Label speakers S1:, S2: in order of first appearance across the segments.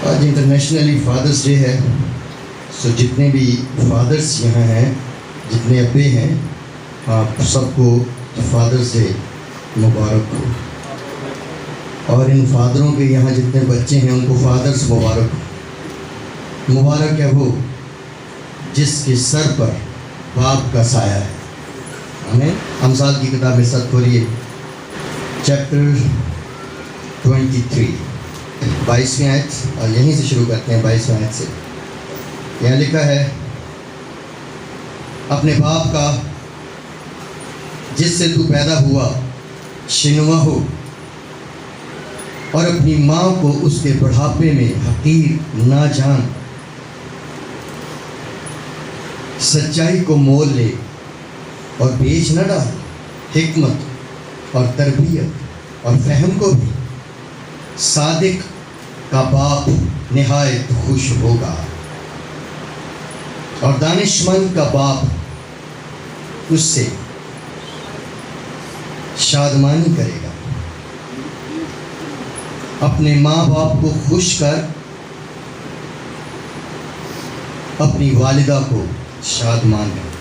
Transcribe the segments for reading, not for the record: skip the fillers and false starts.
S1: آج internationally فادرس day ہے. سو جتنے بھی فادرس یہاں ہیں، جتنے ابے ہیں، آپ سب کو فادرس ڈے مبارک ہو. اور ان فادروں کے یہاں جتنے بچے ہیں ان کو فادرس مبارک ہو. مبارک ہے وہ جس کے سر پر باپ کا سایہ ہے. ہمیں امثال کی کتاب میں ساتھ کھولیے چیپٹر 23 22ویں آیت، اور یہیں سے شروع کرتے ہیں 22ویں آیت سے. یہاں لکھا ہے، اپنے باپ کا جس سے تو پیدا ہوا شنوا ہو، اور اپنی ماں کو اس کے بڑھاپے میں حقیر نہ جان. سچائی کو مول لے اور بیچ نہ ڈال. حکمت اور تربیت اور فہم کو بھی. صادق کا باپ نہایت خوش ہوگا، اور دانشمند کا باپ اس سے شادمانی کرے گا. اپنے ماں باپ کو خوش کر، اپنی والدہ کو شادمان کر.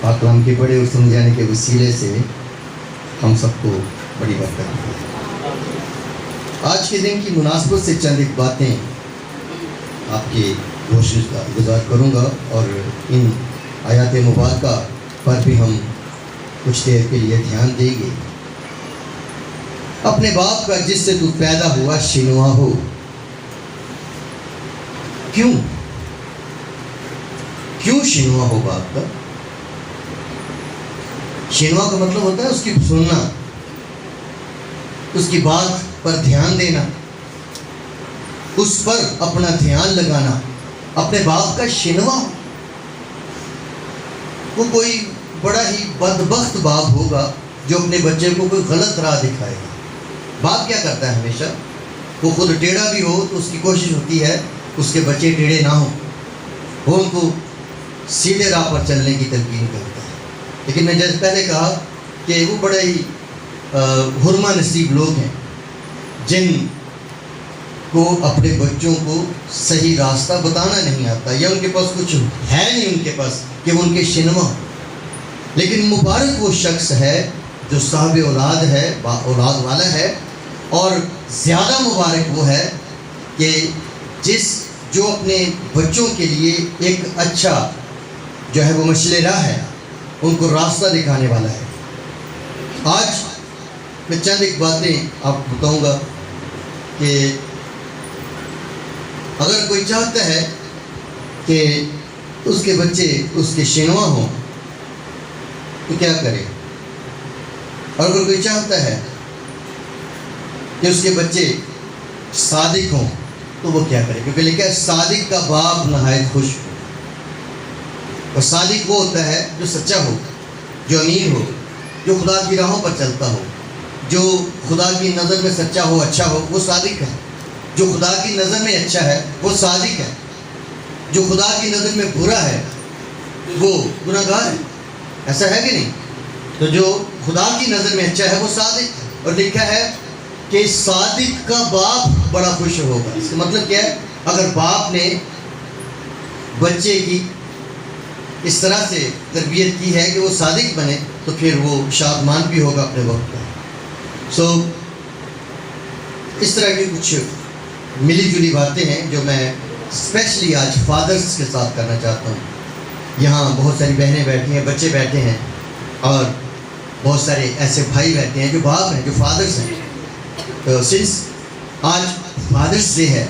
S1: پاک کلام کے پڑھے اور سمجھانے کے وسیلے سے ہم سب کو بڑی برکت ملی. آج کے دن کی مناسبت سے چند ایک باتیں آپ کی گزار کروں گا، اور ان آیات مبارکہ پر بھی ہم کچھ دیر کے لیے دھیان دیں گے. اپنے باپ کا جس سے تو پیدا ہوا شنوا ہو. کیوں شنوا ہو باپ کا؟ شنوا کا مطلب ہوتا ہے اس کی سننا، اس کی بات پر دھیان دینا، اس پر اپنا دھیان لگانا. اپنے باپ کا شنوا. وہ کوئی بڑا ہی بدبخت باپ ہوگا جو اپنے بچے کو کوئی غلط راہ دکھائے گا. باپ کیا کرتا ہے ہمیشہ؟ وہ خود ٹیڑھا بھی ہو تو اس کی کوشش ہوتی ہے اس کے بچے ٹیڑھے نہ ہوں، وہ ان کو سیدھے راہ پر چلنے کی تلقین کرتا ہے. لیکن میں جیسے پہلے کہا کہ وہ بڑے ہی حرمہ نصیب لوگ ہیں جن کو اپنے بچوں کو صحیح راستہ بتانا نہیں آتا، یا ان کے پاس کچھ ہے نہیں ان کے پاس کہ وہ ان کے شنوا. لیکن مبارک وہ شخص ہے جو صاحب اولاد ہے، اولاد والا ہے. اور زیادہ مبارک وہ ہے کہ جو اپنے بچوں کے لیے ایک اچھا جو ہے وہ مشعل راہ ہے، ان کو راستہ دکھانے والا ہے. آج میں چند ایک باتیں آپ کو بتاؤں گا کہ اگر کوئی چاہتا ہے کہ اس کے بچے اس کے شنوا ہوں تو کیا کرے، اور اگر کوئی چاہتا ہے کہ اس کے بچے صادق ہوں تو وہ کیا کرے. کیونکہ لکھا ہے صادق کا باپ نہایت خوش ہو. اور صادق وہ ہوتا ہے جو سچا ہو، جو امین ہو، جو خدا کی راہوں پر چلتا ہو، جو خدا کی نظر میں سچا ہو، اچھا ہو، وہ صادق ہے. جو خدا کی نظر میں اچھا ہے وہ صادق ہے. جو خدا کی نظر میں برا ہے وہ گناہ گار ہے. ایسا ہے کہ نہیں؟ تو جو خدا کی نظر میں اچھا ہے وہ صادق ہے. اور لکھا ہے کہ صادق کا باپ بڑا خوش ہوگا. اس کا مطلب کیا ہے؟ اگر باپ نے بچے کی اس طرح سے تربیت کی ہے کہ وہ صادق بنے تو پھر وہ شادمان بھی ہوگا اپنے وقت پر. سو اس طرح کی کچھ ملی جلی باتیں ہیں جو میں اسپیشلی آج فادرز کے ساتھ کرنا چاہتا ہوں. یہاں بہت ساری بہنیں بیٹھی ہیں، بچے بیٹھے ہیں، اور بہت سارے ایسے بھائی بیٹھے ہیں جو باپ ہیں، جو فادرز ہیں. تو سنس آج فادرز ڈے ہے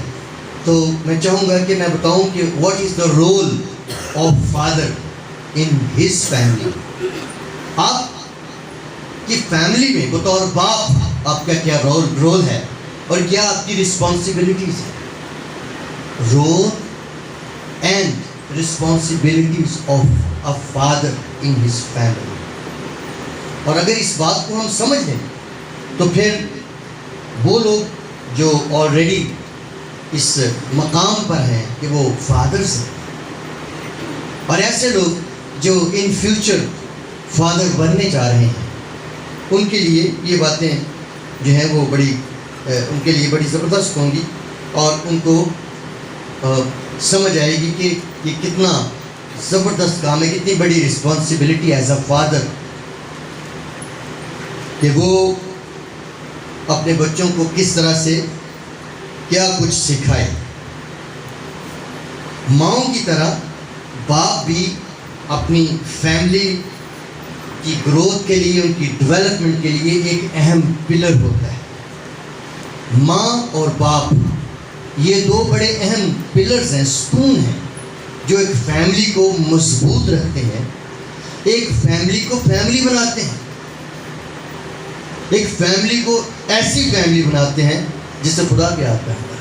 S1: تو میں چاہوں گا کہ میں بتاؤں کہ what is the role of father in his family. آپ کی فیملی میں بطور باپ آپ کا کیا رول ہے اور کیا آپ کی رسپانسبلٹیز ہیں. Role and responsibilities of a father in his family. اور اگر اس بات کو ہم سمجھ لیں تو پھر وہ لوگ جو آلریڈی اس مقام پر ہیں کہ وہ فادرز ہیں، اور ایسے لوگ جو ان فیوچر فادر بننے جا رہے ہیں، ان کے لیے یہ باتیں جو ہیں وہ ان کے لیے بڑی زبردست ہوں گی. اور ان کو سمجھ آئے گی کہ یہ کتنا زبردست کام ہے, کتنی بڑی رسپانسبلٹی ایز اے فادر کہ وہ اپنے بچوں کو کس طرح سے کیا کچھ سکھائے. ماؤں کی طرح باپ بھی اپنی فیملی کی گروتھ کے لیے, ان کی ڈیولپمنٹ کے لیے ایک اہم پلر ہوتا ہے. ماں اور باپ یہ دو بڑے اہم پلرز ہیں, ستون ہیں, جو ایک فیملی کو مضبوط رکھتے ہیں, ایک فیملی کو فیملی بناتے ہیں, ایک فیملی کو ایسی فیملی بناتے ہیں جس سے خدا پیار کرتا ہے.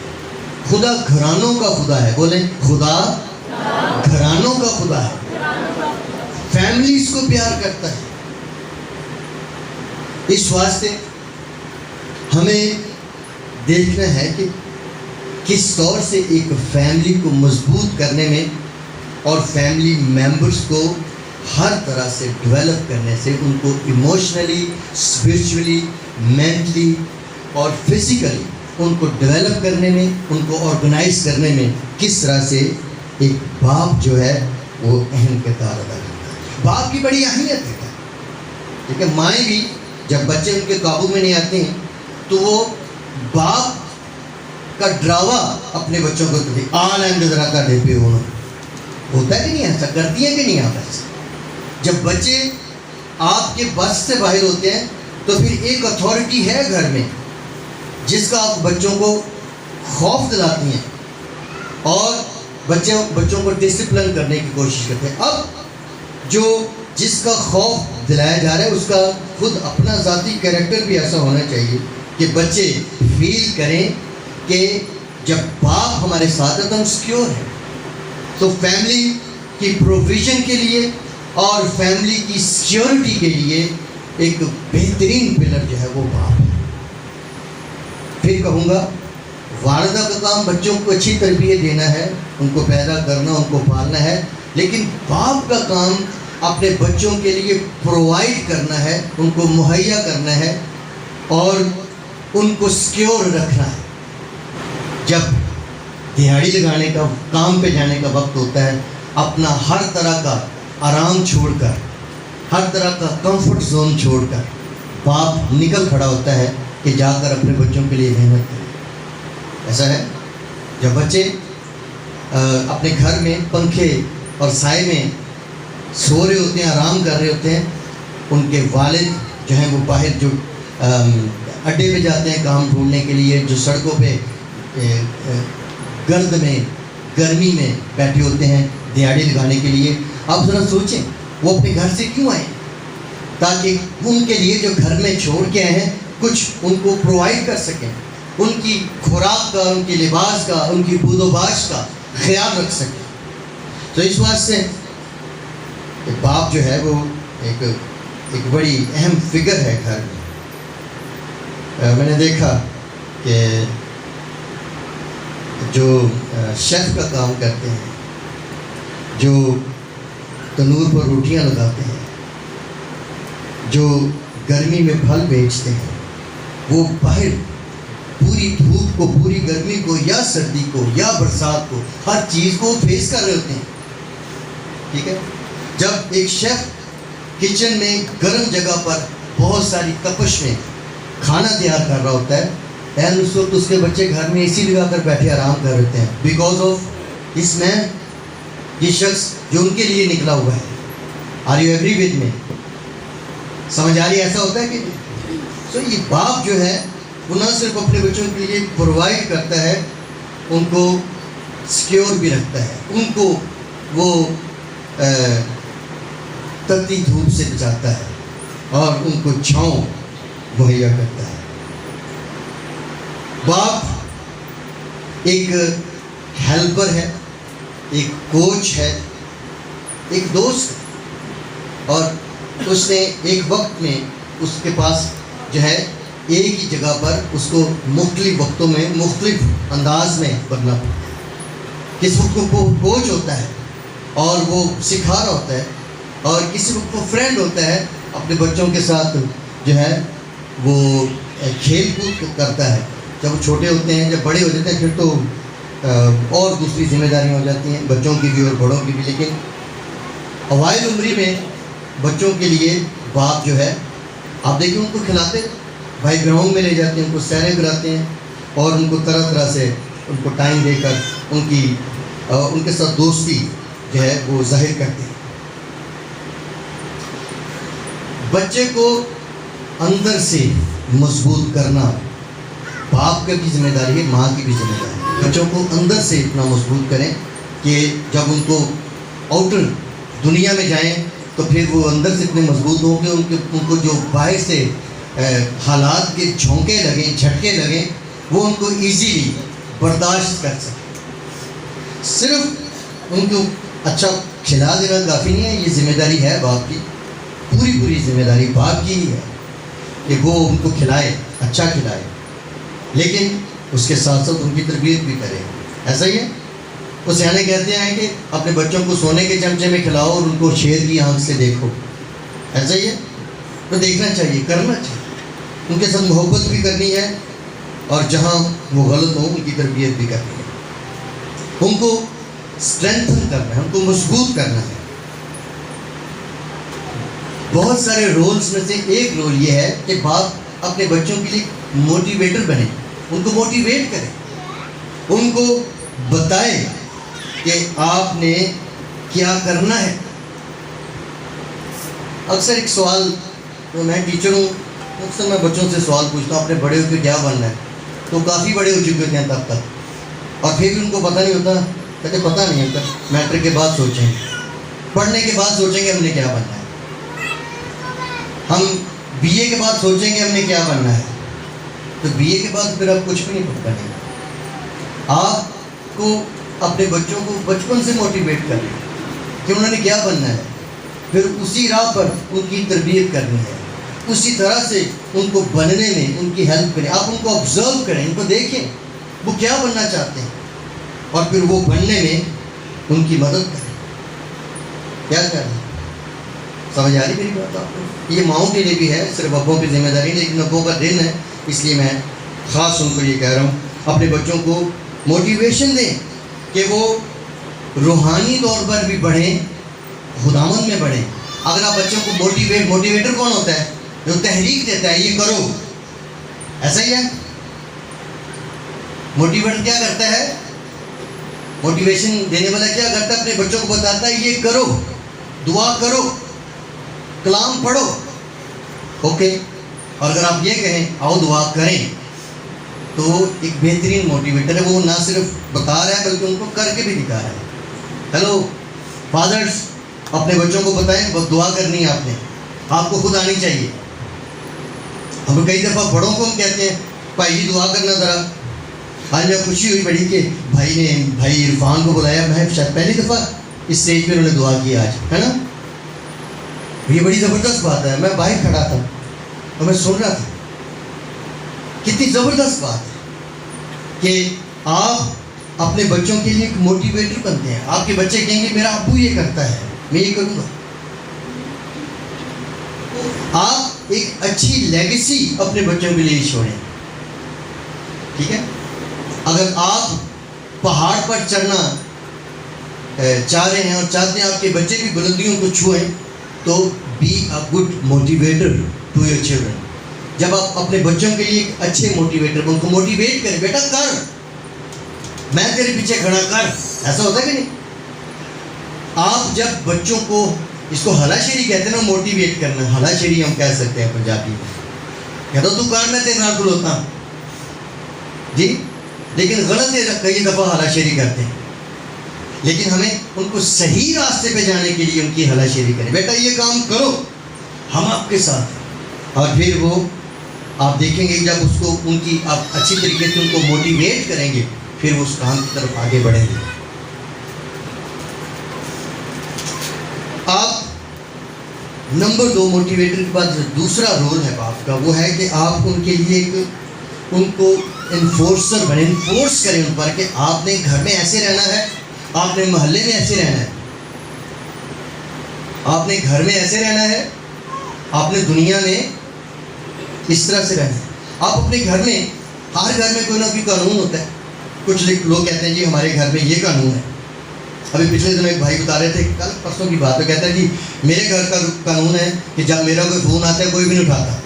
S1: خدا گھرانوں کا خدا ہے, بولیں خدا گھرانوں کا خدا ہے, فیملیز کو پیار کرتا ہے. اس واسطے ہمیں دیکھنا ہے کہ کس طور سے ایک فیملی کو مضبوط کرنے میں اور فیملی ممبرس کو ہر طرح سے ڈیولپ کرنے سے, ان کو ایموشنلی, اسپرچولی, مینٹلی اور فزیکلی ان کو ڈیولپ کرنے میں, ان کو آرگنائز کرنے میں کس طرح سے ایک باپ جو ہے وہ اہم کردار ادا کرتا ہے. باپ کی بڑی اہمیت ہے, ٹھیک ہے. مائیں بھی جب بچے ان کے قابو میں نہیں آتے ہیں تو وہ باپ کا ڈراوا اپنے بچوں کو کرتی, ذرا کا ڈھیپے ہوتا ہے کہ نہیں, ایسا کرتی ہے کہ نہیں آپ ایسا. جب بچے آپ کے بس سے باہر ہوتے ہیں تو پھر ایک اتھارٹی ہے گھر میں جس کا آپ بچوں کو خوف دلاتی ہیں اور بچوں کو ڈسپلن کرنے کی کوشش کرتے ہیں. اب جس کا خوف دلایا جا رہا ہے اس کا خود اپنا ذاتی کیریکٹر بھی ایسا ہونا چاہیے کہ بچے فیل کریں کہ جب باپ ہمارے ساتھ ہے تو ہم سیکیور ہیں. تو فیملی کی پروویژن کے لیے اور فیملی کی سیکیورٹی کے لیے ایک بہترین پلر جو ہے وہ باپ ہے. پھر کہوں گا والدہ کا کام بچوں کو اچھی تربیت دینا ہے, ان کو پیدا کرنا, ان کو پالنا ہے, لیکن باپ کا کام اپنے بچوں کے لیے پرووائڈ کرنا ہے, ان کو مہیا کرنا ہے اور ان کو سیکیور رکھنا ہے. جب دہاڑی لگانے کا, کام پہ جانے کا وقت ہوتا ہے, اپنا ہر طرح کا آرام چھوڑ کر, ہر طرح کا کمفرٹ زون چھوڑ کر باپ نکل کھڑا ہوتا ہے کہ جا کر اپنے بچوں کے لیے محنت کریں. ایسا ہے جب بچے اپنے گھر میں پنکھے اور سائے میں سو رہے ہوتے ہیں, آرام کر رہے ہوتے ہیں, ان کے والد جو ہیں وہ باہر جو اڈے پہ جاتے ہیں کام ڈھونڈنے کے لیے, جو سڑکوں پہ گرد میں, گرمی میں بیٹھے ہوتے ہیں دیہڑی لگانے کے لیے. آپ ذرا سوچیں وہ اپنے گھر سے کیوں آئے, تاکہ ان کے لیے جو گھر میں چھوڑ کے آئے ہیں کچھ ان کو پرووائڈ کر سکیں, ان کی خوراک کا, ان کی لباس کا, ان کی بود و باش کا خیال رکھ سکیں. تو اس واسطے باپ جو ہے وہ ایک بڑی اہم فگر ہے گھر میں. میں نے دیکھا کہ جو شیف کا کام کرتے ہیں, جو تنور پر روٹیاں لگاتے ہیں, جو گرمی میں پھل بیچتے ہیں, وہ باہر پوری دھوپ کو, پوری گرمی کو, یا سردی کو, یا برسات کو, ہر چیز کو فیس کر رہے ہوتے ہیں. ٹھیک ہے. جب ایک شیف کچن میں گرم جگہ پر بہت ساری تپش میں کھانا تیار کر رہا ہوتا ہے, اینڈ اس وقت اس کے بچے گھر میں اے سی لگا کر بیٹھے آرام کر رہتے ہیں, بیکاز آف دس مین, یہ شخص جو ان کے لیے نکلا ہوا ہے. Are you agree with me? سمجھ آ رہی ہے ایسا ہوتا ہے کہ سو یہ باپ جو ہے وہ نہ صرف اپنے بچوں کے لیے پرووائڈ کرتا ہے, ان کو سیکیور بھی رکھتا ہے, ان کو وہ تتی دھوپ سے بچاتا ہے اور ان کو چھاؤں مہیا کرتا ہے. باپ ایک ہیلپر ہے, ایک کوچ ہے, ایک دوست ہے, اور اس نے ایک وقت میں اس کے پاس جو ہے ایک ہی جگہ پر اس کو مختلف وقتوں میں مختلف انداز میں بننا پڑتا ہے. کس وقت کو کوچ ہوتا ہے اور وہ سکھا رہا ہوتا ہے, اور کسی وقت وہ فرینڈ ہوتا ہے, اپنے بچوں کے ساتھ جو ہے وہ کھیل کود کرتا ہے, جب وہ چھوٹے ہوتے ہیں، جب بڑے ہو جاتے ہیں پھر تو اور دوسری ذمہ داریاں ہو جاتی ہیں، بچوں کی بھی اور بڑوں کی بھی. لیکن اوائل عمری میں بچوں کے لیے باپ جو ہے، آپ دیکھیں ان کو کھلاتے، بھائی گراؤنڈ میں لے جاتے ہیں، ان کو سیریں کراتے ہیں اور ان کو طرح طرح سے ان کو ٹائم دے کر ان کے ساتھ دوستی جو ہے وہ ظاہر کرتے ہیں. بچے کو اندر سے مضبوط کرنا باپ کا بھی ذمہ داری ہے، ماں کی بھی ذمہ داری ہے. بچوں کو اندر سے اتنا مضبوط کریں کہ جب ان کو آؤٹر دنیا میں جائیں تو پھر وہ اندر سے اتنے مضبوط ہوں کہ ان کو جو باہر سے حالات کے جھونکے لگیں، جھٹکے لگیں، وہ ان کو ایزیلی برداشت کر سکیں. صرف ان کو اچھا کھلا دینا کافی نہیں ہے، یہ ذمہ داری ہے باپ کی، پوری ذمہ داری باپ کی ہی ہے کہ وہ ان کو کھلائے، اچھا کھلائے، لیکن اس کے ساتھ ساتھ ان کی تربیت بھی کرے. ایسا ہی ہے، وہ سیانے کہتے ہیں کہ اپنے بچوں کو سونے کے چمچے میں کھلاؤ اور ان کو شیر کی آنکھ سے دیکھو. ایسا ہی ہے، تو دیکھنا چاہیے، کرنا چاہیے، ان کے ساتھ محبت بھی کرنی ہے اور جہاں وہ غلط ہوں ان کی تربیت بھی کرنی ہے. ان کو اسٹرینتھن کرنا ہے، ان کو مضبوط کرنا ہے. بہت سارے رولز میں سے ایک رول یہ ہے کہ باپ اپنے بچوں کے لیے موٹیویٹر بنے، ان کو موٹیویٹ کرے، ان کو بتائے کہ آپ نے کیا کرنا ہے. اکثر ایک سوال، میں ٹیچر ہوں، اکثر میں بچوں سے سوال پوچھتا ہوں اپنے بڑے ہو کے کیا بننا ہے، تو کافی بڑے ہو چکے ہوتے ہیں تب تک، اور پھر بھی ان کو پتہ نہیں ہوتا. کہتے پتہ نہیں ہوتا، میٹرک کے بعد سوچیں گے، پڑھنے کے بعد سوچیں گے ہم نے کیا بننا ہے، ہم بی اے کے بعد سوچیں گے ہم نے کیا بننا ہے. تو بی اے کے بعد پھر آپ کچھ بھی نہیں بنے گا. آپ کو اپنے بچوں کو بچپن سے موٹیویٹ کرنا کہ انہوں نے کیا بننا ہے، پھر اسی راہ پر ان کی تربیت کرنی ہے، اسی طرح سے ان کو بننے میں ان کی ہیلپ کریں. آپ ان کو آبزرو کریں، ان کو دیکھیں وہ کیا بننا چاہتے ہیں اور پھر وہ بننے میں ان کی مدد کریں. کیا کریں؟ سمجھ آ رہی میری بات آپ کو؟ یہ ماؤں کے لیے بھی ہے، صرف ابوں کی ذمہ داری نہیں، لیکن ابوں کا دن ہے، اس لیے میں خاص ان کو یہ کہہ رہا ہوں اپنے بچوں کو موٹیویشن دیں کہ وہ روحانی طور پر بھی بڑھیں، خداوند میں بڑھیں. اگر آپ بچوں کو موٹیویٹر کون ہوتا ہے؟ جو تحریک دیتا ہے، یہ کرو. ایسا ہی ہے، موٹیویٹر کیا کرتا ہے؟ موٹیویشن دینے والا کیا کرتا ہے؟ اپنے بچوں کو بتاتا ہے یہ کرو، دعا کرو، کلام پڑھو. اوکے، اور اگر آپ یہ کہیں آؤ دعا کریں، تو ایک بہترین موٹیویٹر ہے. وہ نہ صرف بتا رہا ہے بلکہ ان کو کر کے بھی دکھا رہا ہے. ہیلو فادرز، اپنے بچوں کو بتائیں دعا کرنی ہے، آپ کو خود آنی چاہیے. ہم کئی دفعہ بڑوں کو ہم کہتے ہیں بھائی جی دعا کرنا ذرا. آج میں خوشی ہوئی بڑی کہ بھائی عرفان کو بلایا، میں شاید پہلی دفعہ اس اسٹیج پہ انہوں نے دعا کی آج، ہے نا. یہ بڑی زبردست بات ہے. میں باہر کھڑا تھا اور میں سن رہا تھا، کتنی زبردست بات ہے کہ آپ اپنے بچوں کے لیے ایک موٹیویٹر بنتے ہیں. آپ کے بچے کہیں گے میرا ابو یہ کرتا ہے، میں یہ کروں گا. آپ ایک اچھی لیگیسی اپنے بچوں کے لیے چھوڑیں. ٹھیک ہے، اگر آپ پہاڑ پر چڑھنا چاہ رہے ہیں اور چاہتے ہیں آپ کے بچے بھی بلندیوں کو چھوئیں، تو be a good motivator to your children. جب آپ اپنے بچوں کے لیے ایک اچھے موٹیویٹر، ان کو موٹیویٹ کریں، بیٹا کر، میں تیرے پیچھے کھڑا، کر. ایسا ہوتا ہے کہ نہیں؟ آپ جب بچوں کو، اس کو ہلا شیری کہتے ہیں نا، موٹیویٹ کرنا، ہلا شیری ہم کہہ سکتے ہیں پنجابی میں. کہتا تو کر، میں تیرے نال کھلوتا ہوں جی. لیکن غلط ہے، کئی دفعہ ہلا شیری کرتے ہیں. لیکن ہمیں ان کو صحیح راستے پہ جانے کے لیے ان کی ہلا شیری کریں. بیٹا یہ کام کرو، ہم آپ کے ساتھ ہیں. اور پھر وہ آپ دیکھیں گے جب اس کو ان کی آپ اچھی طریقے سے ان کو موٹیویٹ کریں گے، پھر وہ اس کام کی طرف آگے بڑھیں گے. آپ نمبر 2 موٹیویٹر کے بعد دوسرا رول ہے باپ کا، وہ ہے کہ آپ ان کے لیے ان کو انفورسر بنے، انفورس کریں ان پر کہ آپ نے گھر میں ایسے رہنا ہے، آپ نے محلے میں ایسے رہنا ہے، آپ نے گھر میں ایسے رہنا ہے، آپ نے دنیا میں اس طرح سے رہنا ہے. آپ اپنے گھر میں ہر گھر میں کوئی نہ کوئی قانون ہوتا ہے. کچھ لوگ کہتے ہیں جی ہمارے گھر میں یہ قانون ہے. ابھی پچھلے دنوں ایک بھائی بتا رہے تھے، کل پرسوں کی بات ہے، کہتا ہے جی میرے گھر کا قانون ہے کہ جب میرا کوئی فون آتا ہے کوئی بھی نہیں اٹھاتا.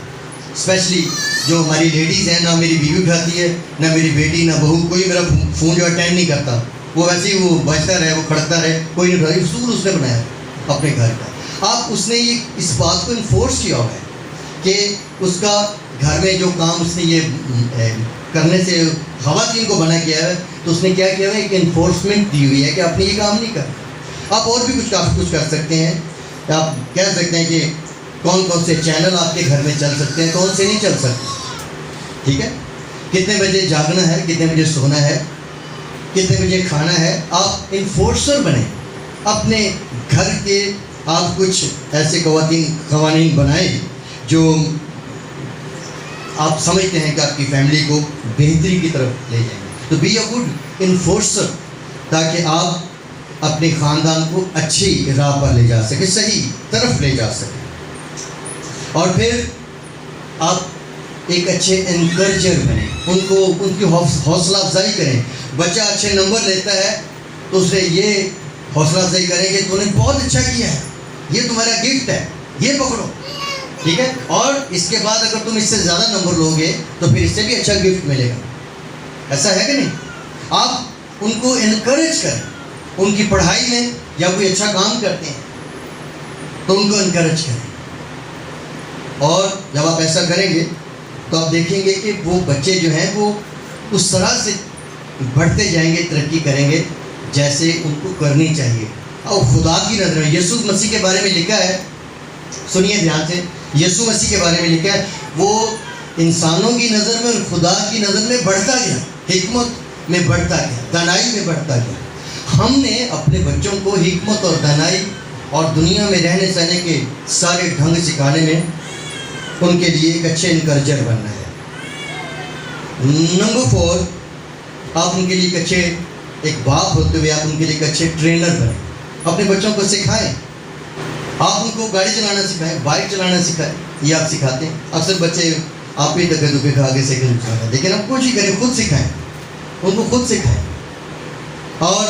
S1: اسپیشلی جو ہماری لیڈیز ہیں، نہ میری بیوی اٹھاتی ہے، نہ میری بیٹی، نہ بہو، کوئی میرا فون جو اٹینڈ نہیں کرتا. وہ ویسے ہی وہ بجتا رہے، وہ کھڑکتا رہے، کوئی نہیں اٹھاتا. اصول اس نے بنایا اپنے گھر کا. آپ اس نے یہ اس بات کو انفورس کیا ہوا ہے کہ اس کا گھر میں جو کام اس نے یہ کرنے سے خواتین کو منع کیا ہے، تو اس نے کیا کیا ہے، ایک انفورسمنٹ دی ہوئی ہے کہ آپ نے یہ کام نہیں کرنا. آپ اور بھی کافی کچھ کر سکتے ہیں. آپ کہہ سکتے ہیں کہ کون کون سے چینل آپ کے گھر میں چل سکتے ہیں، کون سے نہیں چل سکتے. ٹھیک ہے، کتنے بجے جاگنا ہے، کتنے بجے سونا ہے، کتنے بجے کھانا ہے. آپ انفورسر بنیں اپنے گھر کے. آپ کچھ ایسے قوانین بنائیں جو آپ سمجھتے ہیں کہ آپ کی فیملی کو بہتری کی طرف لے جائیں گے. تو بی اے گڈ انفورسر، تاکہ آپ اپنے خاندان کو اچھی راہ پر لے جا سکیں، صحیح طرف لے جا سکیں. اور پھر آپ ایک اچھے انکریجر بنیں، ان کی حوصلہ افزائی کریں. بچہ اچھے نمبر لیتا ہے تو اسے یہ حوصلہ افزائی کریں کہ تم نے بہت اچھا کیا ہے، یہ تمہارا گفٹ ہے، یہ پکڑو. ٹھیک ہے، اور اس کے بعد اگر تم اس سے زیادہ نمبر لو گے تو پھر اس سے بھی اچھا گفٹ ملے گا. ایسا ہے کہ نہیں؟ آپ ان کو انکریج کریں. ان کی پڑھائی میں یا کوئی اچھا کام کرتے ہیں تو ان کو انکریج کریں. اور جب آپ ایسا کریں گے تو آپ دیکھیں گے کہ وہ بچے جو ہیں وہ اس طرح سے بڑھتے جائیں گے، ترقی کریں گے جیسے ان کو کرنی چاہیے. اور خدا کی نظر میں یسوع مسیح کے بارے میں لکھا ہے، سنیے دھیان سے، یسوع مسیح کے بارے میں لکھا ہے وہ انسانوں کی نظر میں اور خدا کی نظر میں بڑھتا گیا، حکمت میں بڑھتا گیا، دانائی میں بڑھتا گیا. ہم نے اپنے بچوں کو حکمت اور دانائی اور دنیا میں رہنے سہنے کے سارے ڈھنگ سکھانے میں ان کے لیے ایک اچھے انکریجر بننا ہے. نمبر 4، آپ ان کے لیے ایک اچھے ایک باپ ہوتے ہوئے آپ ان کے لیے ایک اچھے ٹرینر بنیں. اپنے بچوں کو سکھائیں. آپ ان کو گاڑی چلانا سکھائیں، بائک چلانا سکھائیں. یہ آپ سکھاتے ہیں. اکثر بچے آپ ہی دکے دکے کھا کے سائیکل چلاتے ہیں، لیکن آپ کوشش کریں خود سکھائیں، ان کو خود سکھائیں اور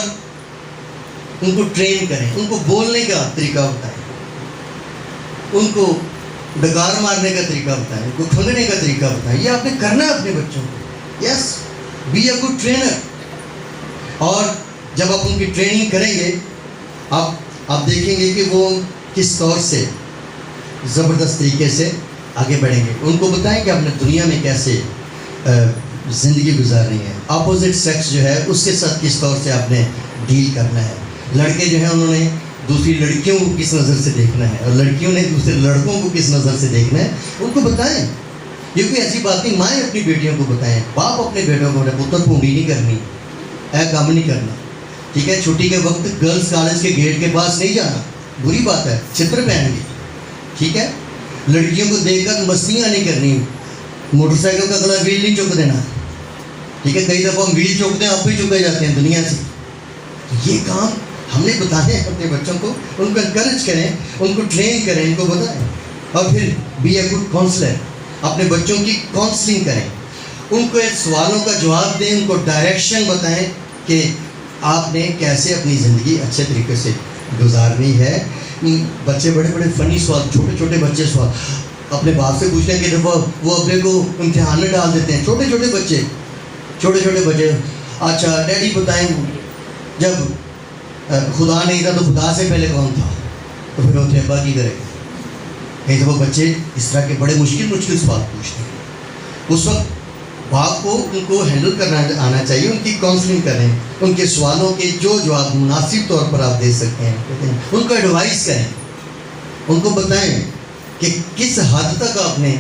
S1: ان کو ٹرین کریں. ان کو بولنے کا طریقہ بتائیں، ان کو ڈکار مارنے کا طریقہ بتائیں، ان کو کھنگنے کا طریقہ بتائیں. یہ آپ نے کرنا ہے اپنے بچوں کو. یس، بی اے گڈ ٹرینر. اور جب آپ ان کی ٹریننگ کریں گے آپ دیکھیں گے کہ وہ کس طور سے زبردست طریقے سے آگے بڑھیں گے. ان کو بتائیں کہ آپ نے دنیا میں کیسے زندگی گزارنی ہے. اپوزٹ سیکس جو ہے اس کے ساتھ کس طور سے آپ نے ڈیل کرنا ہے. لڑکے جو ہیں انہوں نے دوسری لڑکیوں کو کس نظر سے دیکھنا ہے اور لڑکیوں نے دوسرے لڑکوں کو کس نظر سے دیکھنا ہے. ان کو بتائیں. یہ کوئی ایسی بات نہیں، مائیں اپنی بیٹیوں کو بتائیں، باپ اپنے بیٹوں کو بتائیں، پتر پونڈی نہیں کرنی، کام نہیں کرنا. ٹھیک ہے، چھٹی کے وقت گرلز کالج کے گیٹ کے پاس نہیں جانا، بری بات ہے، چھتر پہن گی. ٹھیک ہے، لڑکیوں کو دیکھ کر مستیاں نہیں کرنی، موٹر سائیکل کا اگلا ویل نہیں چک دینا. ٹھیک ہے، کئی دفعہ ہم ویل چوکتے ہیں، آپ بھی چکے جاتے ہیں دنیا سے. یہ کام ہم نے بتانے ہیں اپنے بچوں کو. ان کو انکریج کریں، ان کو ٹرین کریں، ان کو بتائیں. اور پھر بی اے گڈ کاؤنسلر، اپنے بچوں کی کاؤنسلنگ کریں. ان کو سوالوں کا جواب دیں، ان کو ڈائریکشن بتائیں کہ آپ نے کیسے اپنی زندگی اچھے طریقے سے گزارنی ہے. بچے بڑے بڑے فنی سوال، چھوٹے چھوٹے بچے سوال اپنے باپ سے پوچھتے ہیں کہ دفعہ وہ اپنے کو امتحان میں ڈال دیتے ہیں. چھوٹے چھوٹے بچے اچھا ڈیڈی بتائیں، جب خدا نہیں تھا تو خدا سے پہلے کون تھا؟ تو پھر وہ ابا کی کرے گا. کئی دفعہ بچے اس طرح کے بڑے مشکل سوال پوچھتے ہیں. اس وقت باپ کو ان کو ہینڈل کرنا آنا چاہیے. ان کی کاؤنسلنگ کریں، ان کے سوالوں کے جو جواب مناسب طور پر آپ دے سکتے ہیں ان کو ایڈوائز کریں. ان کو بتائیں کہ کس حد تک آپ نے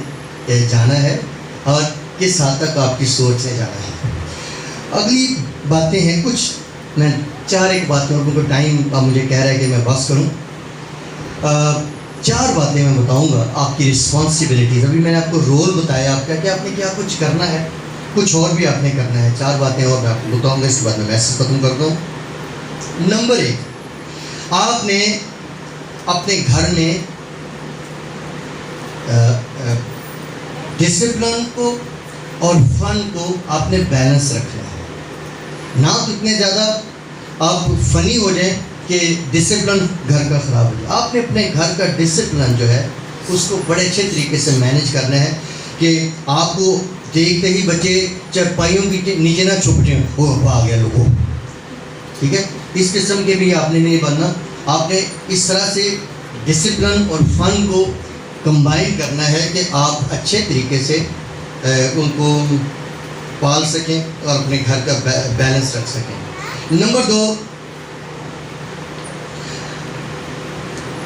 S1: جانا ہے اور کس حد تک آپ کی سوچ سے جانا ہے. اگلی باتیں ہیں کچھ، میں 4 باتیں، اور ان کو ٹائم آپ مجھے کہہ رہا ہے کہ میں بس کروں. 4 باتیں میں بتاؤں گا آپ کی رسپانسبلٹیز. ابھی میں نے آپ کو رول بتایا آپ کا کہ آپ نے کیا کچھ کرنا ہے، کچھ اور بھی آپ نے کرنا ہے. 4 باتیں اور میں آپ کو بتاؤں گا، اس کے بعد میں میسج ختم کرتا ہوں. نمبر 1، آپ نے اپنے گھر میں ڈسپلن کو اور فن کو آپ نے بیلنس رکھنا ہے. نہ تو اتنے زیادہ آپ فنی ہو جائیں کہ ڈسپلن گھر کا خراب ہو جائے. آپ نے اپنے گھر کا ڈسپلن جو ہے اس کو بڑے اچھے طریقے سے مینیج کرنا ہے کہ آپ کو دیکھتے ہی بچے چرپائیوں کے نیچے نہ چھپ جائیں, وہ آ گیا لوگوں. ٹھیک ہے, اس قسم کے بھی آپ نے نہیں بننا. آپ نے اس طرح سے ڈسپلن اور فن کو کمبائن کرنا ہے کہ آپ اچھے طریقے سے ان کو پال سکیں اور اپنے گھر کا بیلنس رکھ سکیں. نمبر 2,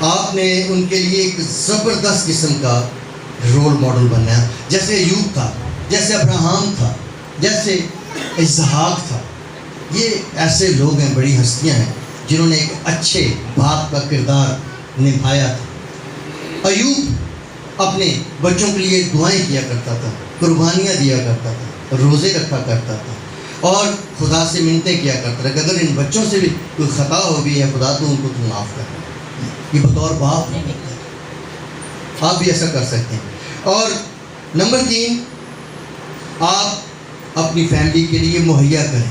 S1: آپ نے ان کے لیے ایک زبردست قسم کا رول ماڈل بننا ہے. جیسے ایوب تھا, جیسے ابراہم تھا, جیسے اسحاق تھا. یہ ایسے لوگ ہیں, بڑی ہستیاں ہیں جنہوں نے ایک اچھے باپ کا کردار نبھایا تھا. ایوب اپنے بچوں کے لیے دعائیں کیا کرتا تھا, قربانیاں دیا کرتا تھا, روزے رکھا کرتا تھا اور خدا سے منتیں کیا کرتا تھا کہ اگر ان بچوں سے بھی کوئی خطا ہو گئی ہے خدا تو ان کو تو معاف کر. یہ بطور باپ نہیں کرتا, آپ بھی ایسا کر سکتے ہیں. اور نمبر 3, آپ اپنی فیملی کے لیے مہیا کریں.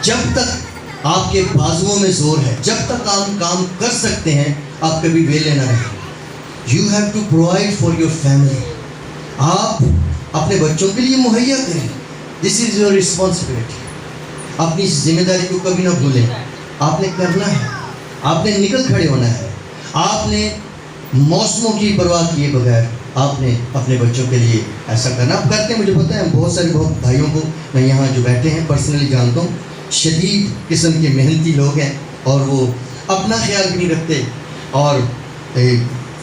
S1: جب تک آپ کے بازوؤں میں زور ہے, جب تک آپ کام کر سکتے ہیں, آپ کبھی ویلے نہ رہیں. You have to provide for your family. آپ اپنے بچوں کے لیے مہیا کریں. This is your responsibility. اپنی ذمہ داری کو کبھی نہ بھولیں. آپ نے کرنا ہے, آپ نے نکل کھڑے ہونا ہے. آپ نے موسموں کی پرواہ کیے بغیر آپ نے اپنے بچوں کے لیے ایسا کرنا. آپ کرتے ہیں, مجھے پتہ ہے بہت بھائیوں کو میں یہاں جو بیٹھے ہیں پرسنلی جانتا ہوں, شدید قسم کے محنتی لوگ ہیں اور وہ اپنا خیال بھی نہیں رکھتے اور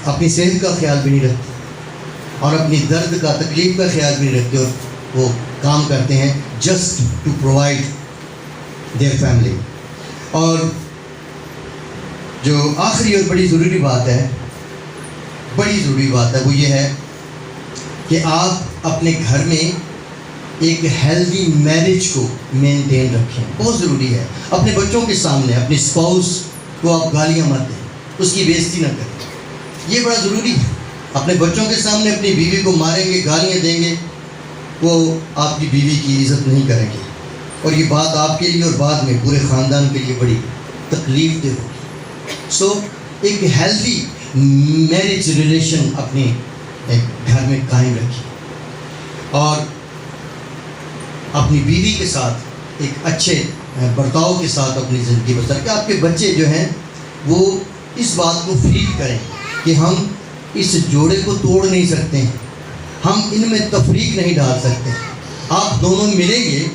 S1: اپنی صحت کا خیال بھی نہیں رکھتے اور اپنی درد کا تکلیف کا خیال بھی نہیں رکھتے, اور وہ کام کرتے ہیں just to provide their family. اور جو آخری اور بڑی ضروری بات ہے وہ یہ ہے کہ آپ اپنے گھر میں ایک ہیلدی میرج کو مینٹین رکھیں. بہت ضروری ہے. اپنے بچوں کے سامنے اپنی اسپاؤس کو آپ گالیاں مت دیں, اس کی بےزتی نہ کریں. یہ بڑا ضروری ہے. اپنے بچوں کے سامنے اپنی بیوی کو ماریں گے, گالیاں دیں گے, وہ آپ کی بیوی کی عزت نہیں کریں گے, اور یہ بات آپ کے لیے اور بعد میں پورے خاندان کے لیے بڑی تکلیف دہ ہوگی. سو ایک ہیلدی میرج ریلیشن اپنے گھر میں قائم رکھیں اور اپنی بیوی کے ساتھ ایک اچھے برتاؤ کے ساتھ اپنی زندگی بسر کہ آپ کے بچے جو ہیں وہ اس بات کو فیل کریں کہ ہم اس جوڑے کو توڑ نہیں سکتے ہیں, ہم ان میں تفریق نہیں ڈال سکتے. آپ دونوں ملیں گے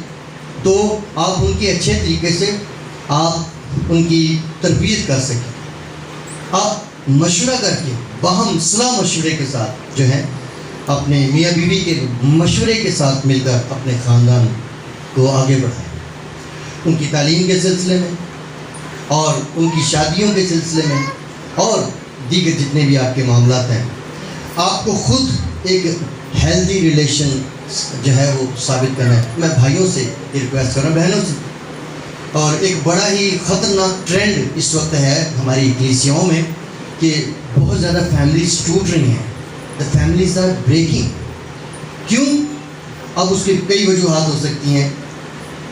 S1: تو آپ ان کے اچھے طریقے سے آپ ان کی تربیت کر سکیں. آپ مشورہ کر کے باہم صلاح مشورے کے ساتھ جو ہے اپنے میاں بیوی کے مشورے کے ساتھ مل کر اپنے خاندان کو آگے بڑھائیں. ان کی تعلیم کے سلسلے میں اور ان کی شادیوں کے سلسلے میں اور دیگر جتنے بھی آپ کے معاملات ہیں, آپ کو خود ایک ہیلدی ریلیشن جو ہے وہ ثابت کرنا ہے. میں بھائیوں سے یہ ریکویسٹ کر رہا ہوں, بہنوں سے. اور ایک بڑا ہی خطرناک ٹرینڈ اس وقت ہے ہماری کلیسیاؤں میں کہ بہت زیادہ فیملیز ٹوٹ رہی ہیں. The families are breaking. کیوں؟ اب اس کی کئی وجوہات ہو سکتی ہیں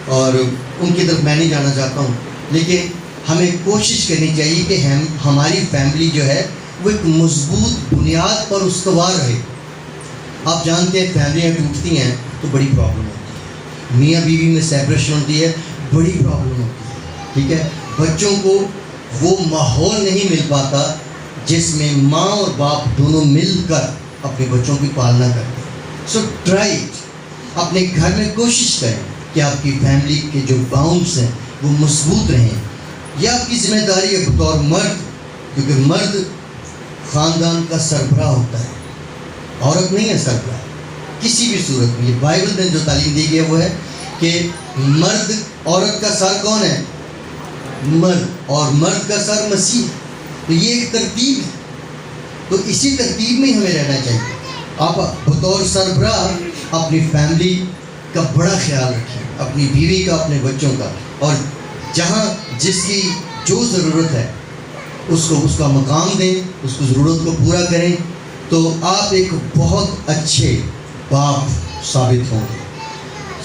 S1: اور ان کی طرف میں نہیں جانا چاہتا ہوں, لیکن ہمیں کوشش کرنی چاہیے کہ ہماری فیملی جو ہے وہ ایک مضبوط بنیاد پر استوار رہے. آپ جانتے ہیں فیملیاں ٹوٹتی ہیں تو بڑی پرابلم ہوتی ہے, میاں بیوی میں سیپریشن ہوتی ہے, بڑی پرابلم ہوتی ہے. ٹھیک ہے, بچوں کو وہ ماحول نہیں مل پاتا جس میں ماں اور باپ دونوں مل کر اپنے بچوں کی پالنا کرتے ہیں. So try it. اپنے گھر میں کوشش کریں کہ آپ کی فیملی کے جو باؤنڈس ہیں وہ مضبوط رہیں. یہ آپ کی ذمہ داری ہے بطور مرد, کیونکہ مرد خاندان کا سربراہ ہوتا ہے, عورت نہیں ہے سربراہ کسی بھی صورت میں. یہ بائبل میں جو تعلیم دی گئی ہے وہ ہے کہ مرد, عورت کا سر کون ہے؟ مرد, اور مرد کا سر مسیح. تو یہ ایک ترتیب ہے, تو اسی ترتیب میں ہمیں رہنا چاہیے. آپ بطور سربراہ اپنی فیملی کا بڑا خیال رکھیں, اپنی بیوی کا, اپنے بچوں کا, اور جہاں جس کی جو ضرورت ہے اس کا مقام دیں, اس کو ضرورت کو پورا کریں. تو آپ ایک بہت اچھے باپ ثابت ہوں گے.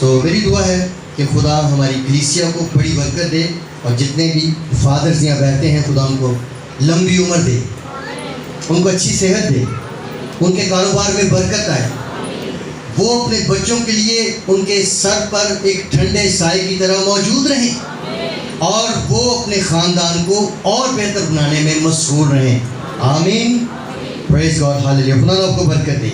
S1: سو میری دعا ہے کہ خدا ہماری کلیسیا کو بڑی برکت دے اور جتنے بھی فادرز یہاں بیٹھتے ہیں خدا ان کو لمبی عمر دے, ان کو اچھی صحت دے, ان کے کاروبار میں برکت آئے, وہ اپنے بچوں کے لیے ان کے سر پر ایک ٹھنڈے سائے کی طرح موجود رہیں, اور وہ اپنے خاندان کو اور بہتر بنانے میں مشغول رہیں. آمین. پریز گاڈ. ہاللیلویا. خدا آپ کو برکت دے.